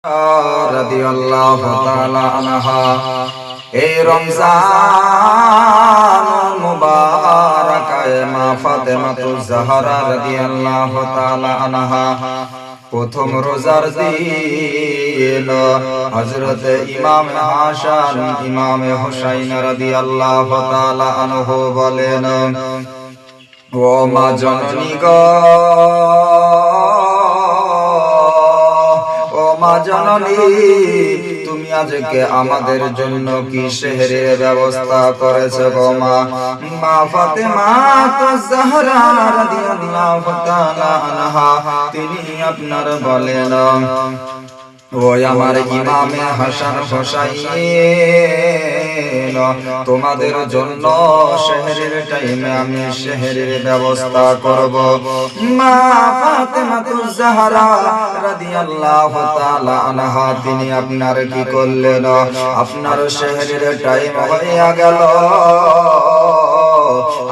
রাদিয়াল্লাহু তাআলা আনহা এই রমজান মুবারাকায় মা ফাতেমাতুজ জাহরা রাদিয়াল্লাহু তাআলা আনহা প্রথম রোজার দিন হযরত ইমাম হাসান ইমাম হুসাইন রাদিয়াল্লাহু তাআলা আনহু বলেন, ও মা জননী গো, মা জননী, তুমি আজকে আমাদের জন্য কি সেহরির ব্যবস্থা করেছো গো মা? মা ফাতেমা জাহরা রাদিয়াল্লাহু তাআলা আনহা তিনি আপনার বলেন, ওই আমার ইমামে হাসান হোসাইন, তোমাদের জন্য সেহরির টাইমে আমি সেহরির ব্যবস্থা করব। মা ফাতেমাতুজ জাহরা রাদিয়াল্লাহু তাআলা আনহা তিনি আপনার কি করলেন, আপনার সেহরির টাইম হয়ে গেল,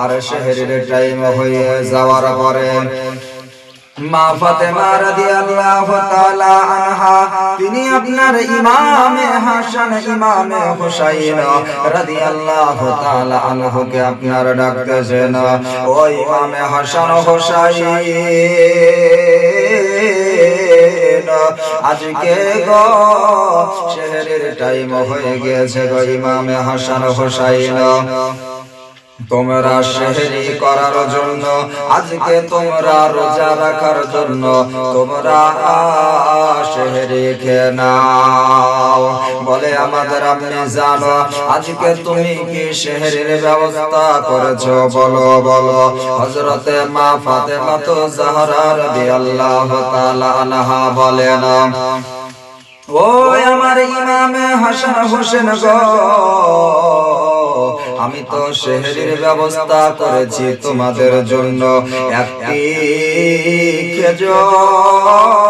আর সেহরির টাইম হয়ে যাওয়ার পরে মা ফাতেমা রাদিয়াল্লাহু তাআলা আনহা তিনি আপনার ইমামে হাসান ইমামে হুসাইন রাদিয়াল্লাহু তাআলা আনহুকে আপনার ডাকতেছেন, ও ইমামে হাসান হুসাইন, আজকে গো সেহরির টাইম হয়ে গেছে গো ইমামে হাসান হুসাইন, তোমরা সেহরি করার জন্য, আজকে তোমরা রোজা রাখার জন্য তোমরা সেহরি খেয়ে নাও। বলে, আমাদের আপনি জানো আজকে তুমি কি সেহরির ব্যবস্থা করেছো? বলো বলো। হযরতে মা ফাতেমাতুজ জাহরা রাদিয়াল্লাহু তাআলা আনহা বলেন, ও আমার ইমামে হাসান হোসেন গো, আমি তো সেহরির ব্যবস্থা করেছি তোমাদের জন্য, একটি খেজুর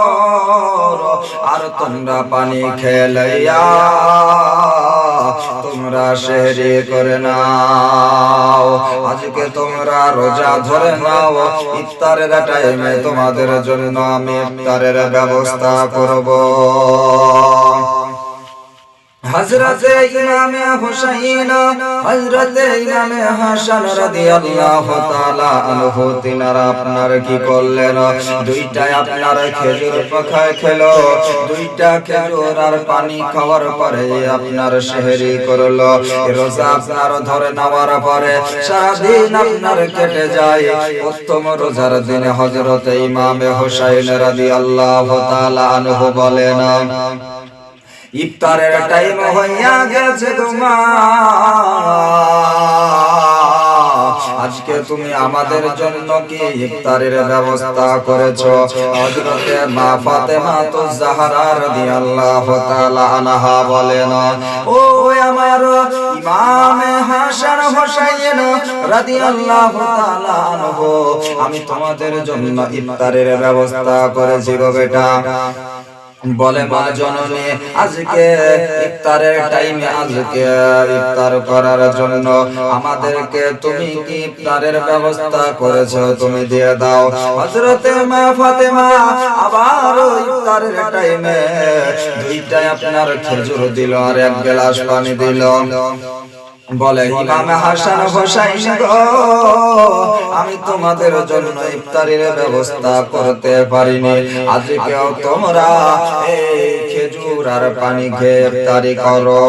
আর তোমরা পানি খেলাইয়া তোমরা সেহরি করে নাও। আজকে তোমরা রোজা ধরে নাও, ইফতারের টাইমে তোমাদের জন্য আমি ইফতারের ব্যবস্থা করব। হযরতে ইমামে হুসাইন হযরতে ইমামে হাসান রাদিয়াল্লাহু তাআলা আনহু তিনারা আপনার কি করলেন, দুইটা আপনার খেজুর পাখায় খেলো, দুইটা খেজুর আর পানি খাওয়ার পরে আপনার সেহরি করলো। রোজা আপনার ধরে নেওয়ার পরে সারা দিন আপনার কেটে যায়। প্রথম রোজার দিনে হযরতে ইমামে হুসাইন রাদিয়াল্লাহু তাআলা আনহু বলেন, ইফতারের টাইম হইয়া গেছে তোমার, আজকে তুমি আমাদের জন্য কি ইফতারের ব্যবস্থা করেছো? হযরতে মা ফাতেমাতুজ জাহরা রাদিয়াল্লাহু তাআলা আনহা বলেন, ও আমার ইমামে হাসান হোসাইন রাদিয়াল্লাহু তাআলা আনহু, আমি তোমাদের জন্য ইফতারের ব্যবস্থা করেছি গো বেটা। বলে, মা জননী, আজকে ইফতারের টাইমে আজকে ইফতার করার জন্য আমাদেরকে তুমি কি ইফতারের ব্যবস্থা করেছো? তুমি দিয়ে দাও। হযরতে মা ফাতেমা আবার ইফতারের টাইমে দুইটা আপনার খেজুর দিল আর এক গ্লাস পানি দিল। বলে, ইমামে হাসান হোসাইন গো, আমি তোমাদের জন্য ইফতারের ব্যবস্থা করতে পারিনি, আজকেও তোমরা এই খেজুর আর পানি খেয়ে ইফতারি করো।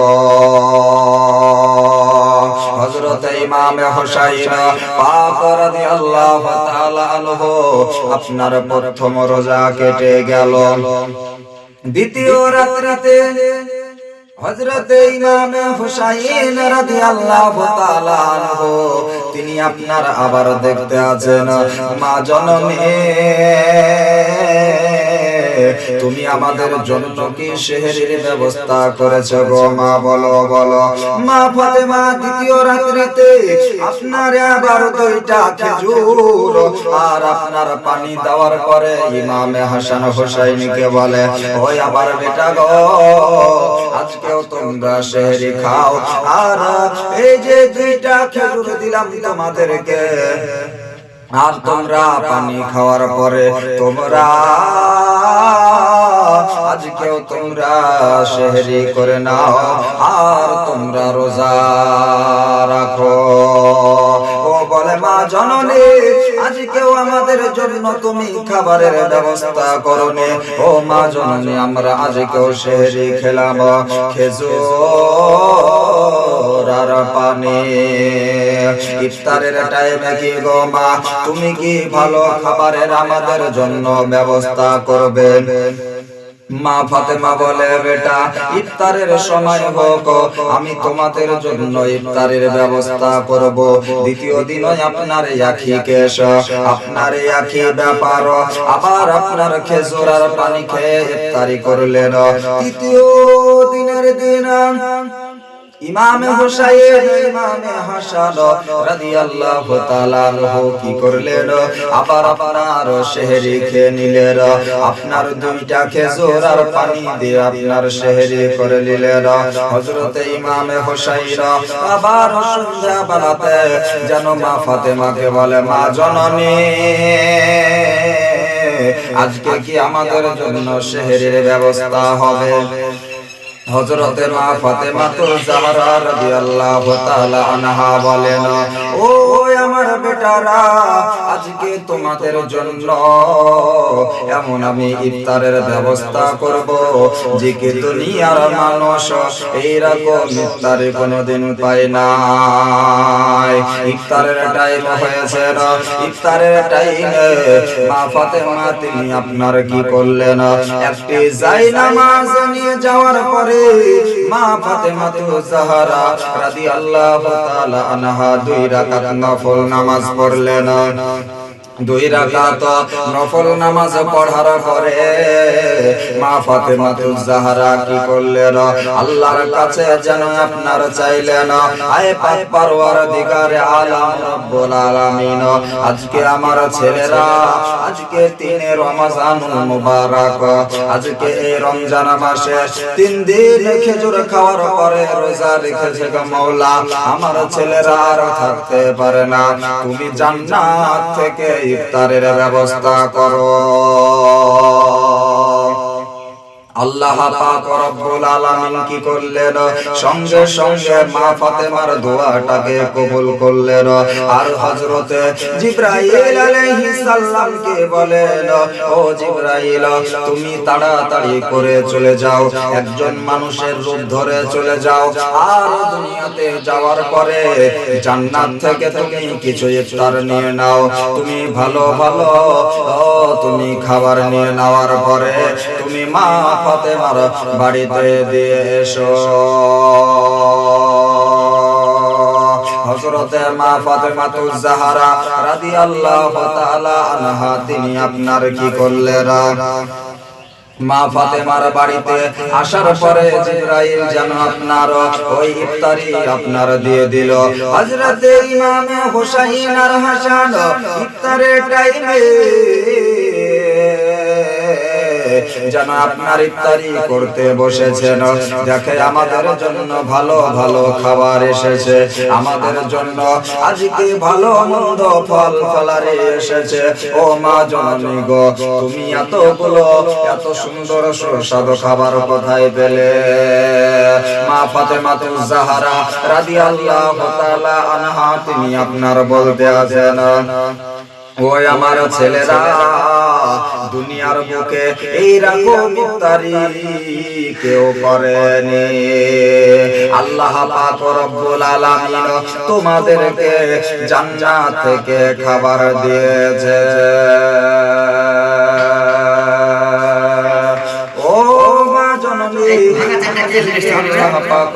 হযরতে ইমামে হুসাইন পাক রাদিয়াল্লাহু তাআলা আনহু আপনার প্রথম রোজা কেটে গেল। দ্বিতীয় রাত্রিতে হযরতে ইমামে হুসাইন রাদিয়াল্লাহু তাআলা আনহু তিনি আপনার আবার দেখতে আছেন, মা জননী, তুমি আমাদের জন্য কি সেহরির ব্যবস্থা করেছো গো মা? বলো বলো। মা ফাতেমা দ্বিতীয় রাত্রিতে আপনার আবার দুইটা খেজুর আর আপনার পানি দেওয়ার পরে ইমামে হাসান হোসাইনকে বলে, ওই আবার বেটা গো, আজকেও তোমরা সেহরি খাও, আর এই যে দুইটা খেজুর দিলাম তোমাদেরকে, আর তোমরা পানি খাওয়ার পরে তোমরা আজকেও তোমরা সেহরি করে নাও আর তোমরা রোজা রাখো। ও বলে মা জননী, আজকেও আমাদের জন্য তুমি খাবারের ব্যবস্থা করনি। ও মা জননী, আমরা আজকেও সেহরি খেলাম খেজুর আর পানি। ইফতারের টাইমে কি গো মা, তুমি কি ভালো খাবারের আমাদের জন্য ব্যবস্থা করবে? মা ফাতেমা বলে, বেটা ইফতারের সময় হোক, আমি তোমাদের জন্য ইফতারের ব্যবস্থা করব। দ্বিতীয় দিনই আপনার একই কেশ, আপনার একই ব্যাপার, আবার আপনার খেজুর আর পানি খেয়ে ইফতারি করলেন। তৃতীয় দিনের দিন ইমামে হুসাইন ইমামে হাসান রাদিয়াল্লাহু তাআলা আনহু কি করলেন? আবার আপনার সেহরি খেয়ে নিলেন। আপনার দুইটা খেজুর আর পানি দিয়ে আপনার সেহরি করে নিলেন। হযরত ইমামে হুসাইন আবার সন্ধ্যা বেলাতে যেন মা ফাতেমাকে বলে, মা জননী, আজকে কি আমাদের জন্য সেহরির ব্যবস্থা হবে? হযরতে মা ফাতেমাতুল জাহরা রাদিয়াল্লাহু তাআলা আনহা বলেন, ও আমার বেটারা, আজকে তোমাদের জন্য এমন আমি ইফতারের ব্যবস্থা করব যে কি দুনিয়ার মানুষ এইরকম ইফতারে কোনোদিন পায় না। ইফতারের টাইম হয়েছে, ইফতারের টাইমে মা ফাতেমা তিনি আপনার কি করলেন? একটি জায়নামাজ নিয়ে যাওয়ার পরে মা ফাতেমাতুল জাহরা রাদিয়াল্লাহু তাআলা আনহা 2 রাকাত নফল নামাজ পড়লেন। 2 রাকাত নফল নামাজ পড়ার পরে মা ফাতেমাতুল জাহরা কি করলেন? আল্লাহর কাছে যেন আপনার চাইলেন, আয় পাক পরওয়ারদিগারে আলাম রব্বুল আলামিন, আজকে আমার ছেলেরা আজকে 3 রমজানুল মুবারক, আজকে এই রমজান মাসে 3 দিন খেজুর খাওয়ার পরে রোজা রেখেছে গো মাওলা, আমার ছেলেরা আর থাকতে পারে না, তুমি জান্নাত থেকে ইফতারের ব্যবস্থা করো। আল্লাহ পাক রব্বুল আলামিন কি করলেন? সঙ্গে সঙ্গে মা ফাতেমার দোয়াটাকে কবুল করলেন। আর হযরতে জিবরাইল আলাইহিস সালামকে বলেন, ও জিবরাইল, তুমি তাড়াতাড়ি করে চলে যাও, একজন মানুষের রূপ ধরে চলে যাও, আর দুনিয়াতে যাওয়ার পরে জান্নাত থেকে তুমি কিছু ইফতার নিয়ে নাও, তুমি ভালো ভালো তুমি খাবার নিয়ে নেওয়ার পরে তুমি মা ফাতেমার বাড়িতে দিয়ে এসো। হযরতে মা ফাতেমাতুল জাহরা রাদিয়াল্লাহু তাআলা আনহা তিনি আপনার কি করলেন? মা ফাতেমার বাড়িতে আসার পরে জিবরাইল যেন আপনার ওই ইফতারি আপনার দিয়ে দিল। হযরতে ইমামে হুসাইন আর হাসান ইফতারের টাইমে যেন আপনার ইফতারি করতে বসেছেন, দেখে আমাদের জন্য ভালো ভালো খাবার এসেছে, আমাদের জন্য আজকে ভালো মন্দ ফল ফলারি এসেছে। ও মা জননী গো, তুমি এতগুলো এত সুন্দর সুস্বাদু খাবার কোথায় পেলে? মা ফাতেমাতুল জাহরা রাদিয়াল্লাহু তাআলা আনহা তিনি আপনার বলতে আছেন, ওই আমার ছেলেরা, দুনিয়ার বুকে এইরকম ইফতারি কেউ করেনি। আল্লাহ পাক রব্বুল আলামিন তোমাদেরকে জান্নাত থেকে খাবার দিয়েছে। ও মা জননী, আল্লাহ পাক